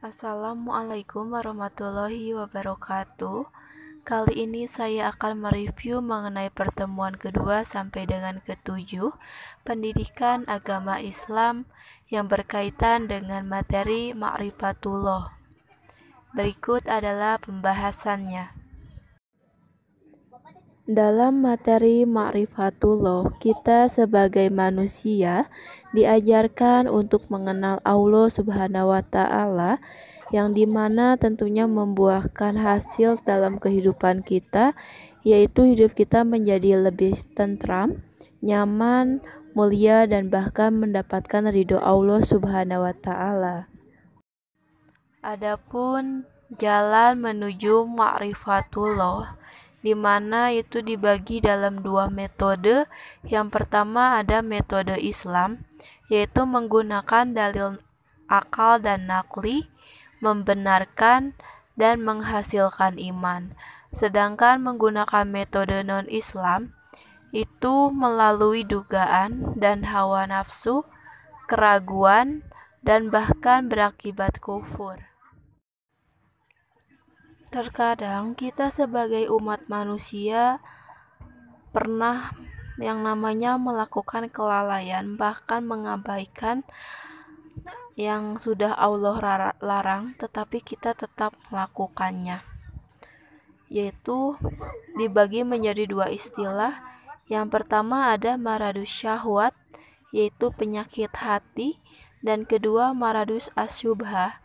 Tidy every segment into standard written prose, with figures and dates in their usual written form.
Assalamualaikum warahmatullahi wabarakatuh. Kali ini saya akan mereview mengenai pertemuan kedua sampai dengan ketujuh pendidikan agama Islam yang berkaitan dengan materi Ma'rifatullah. Berikut adalah pembahasannya. Dalam materi Ma'rifatullah, kita sebagai manusia diajarkan untuk mengenal Allah Subhanahu wa Ta'ala, yang dimana tentunya membuahkan hasil dalam kehidupan kita, yaitu hidup kita menjadi lebih tentram, nyaman, mulia, dan bahkan mendapatkan ridho Allah Subhanahu wa Ta'ala. Adapun jalan menuju Ma'rifatullah, di mana itu dibagi dalam dua metode. Yang pertama ada metode Islam, yaitu menggunakan dalil akal dan nakli, membenarkan dan menghasilkan iman. Sedangkan menggunakan metode non-Islam, itu melalui dugaan dan hawa nafsu, keraguan, dan bahkan berakibat kufur. Terkadang kita sebagai umat manusia pernah yang namanya melakukan kelalaian, bahkan mengabaikan yang sudah Allah larang, tetapi kita tetap melakukannya. Yaitu dibagi menjadi dua istilah. Yang pertama ada maradus syahwat, yaitu penyakit hati, dan kedua maradus asyubhah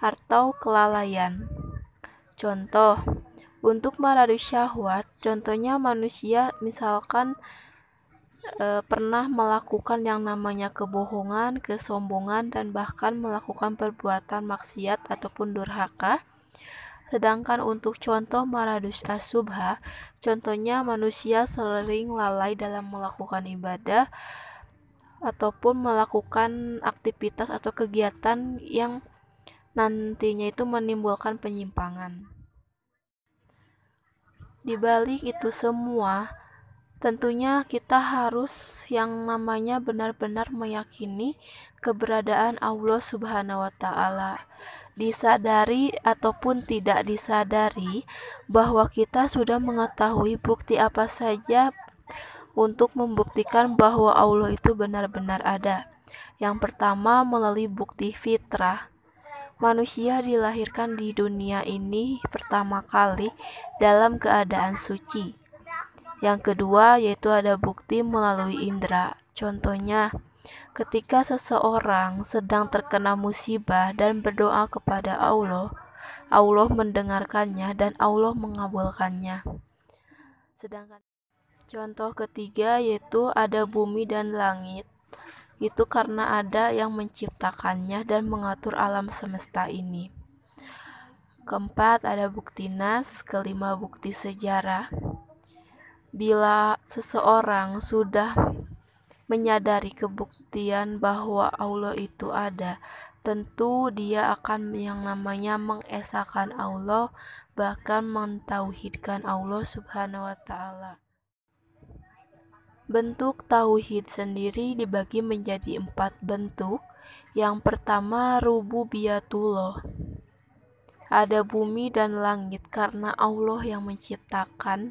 atau kelalaian. Contoh, untuk maradus syahwat, contohnya manusia misalkan pernah melakukan yang namanya kebohongan, kesombongan, dan bahkan melakukan perbuatan maksiat ataupun durhaka. Sedangkan untuk contoh maradus asyubhah, contohnya manusia sering lalai dalam melakukan ibadah ataupun melakukan aktivitas atau kegiatan yang nantinya itu menimbulkan penyimpangan. Di balik itu semua, tentunya kita harus yang namanya benar-benar meyakini keberadaan Allah Subhanahu wa Ta'ala. Disadari ataupun tidak disadari bahwa kita sudah mengetahui bukti apa saja untuk membuktikan bahwa Allah itu benar-benar ada. Yang pertama melalui bukti fitrah. Manusia dilahirkan di dunia ini pertama kali dalam keadaan suci. Yang kedua yaitu ada bukti melalui indera. Contohnya, ketika seseorang sedang terkena musibah dan berdoa kepada Allah, Allah mendengarkannya dan Allah mengabulkannya. Sedangkan contoh ketiga yaitu ada bumi dan langit. Itu karena ada yang menciptakannya dan mengatur alam semesta ini. Keempat ada bukti nas, kelima bukti sejarah. Bila seseorang sudah menyadari kebuktian bahwa Allah itu ada, tentu dia akan yang namanya mengesahkan Allah, bahkan mentauhidkan Allah Subhanahu wa Ta'ala. Bentuk tauhid sendiri dibagi menjadi 4 bentuk. Yang pertama rububiyatullah. Ada bumi dan langit karena Allah yang menciptakan.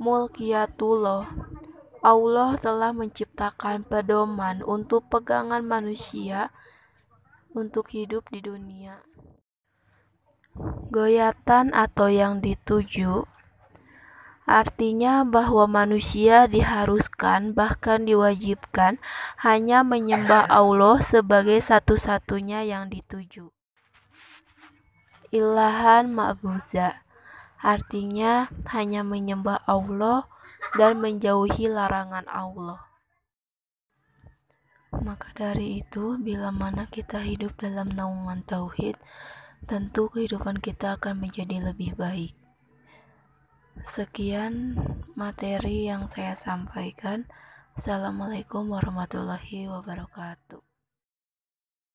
Mulkiyatullah. Allah telah menciptakan pedoman untuk pegangan manusia untuk hidup di dunia. Goyatan atau yang dituju artinya bahwa manusia diharuskan bahkan diwajibkan hanya menyembah Allah sebagai satu-satunya yang dituju. Ilahan ma'buza artinya hanya menyembah Allah dan menjauhi larangan Allah. Maka dari itu, bila mana kita hidup dalam naungan tauhid, tentu kehidupan kita akan menjadi lebih baik. Sekian materi yang saya sampaikan. Assalamualaikum warahmatullahi wabarakatuh.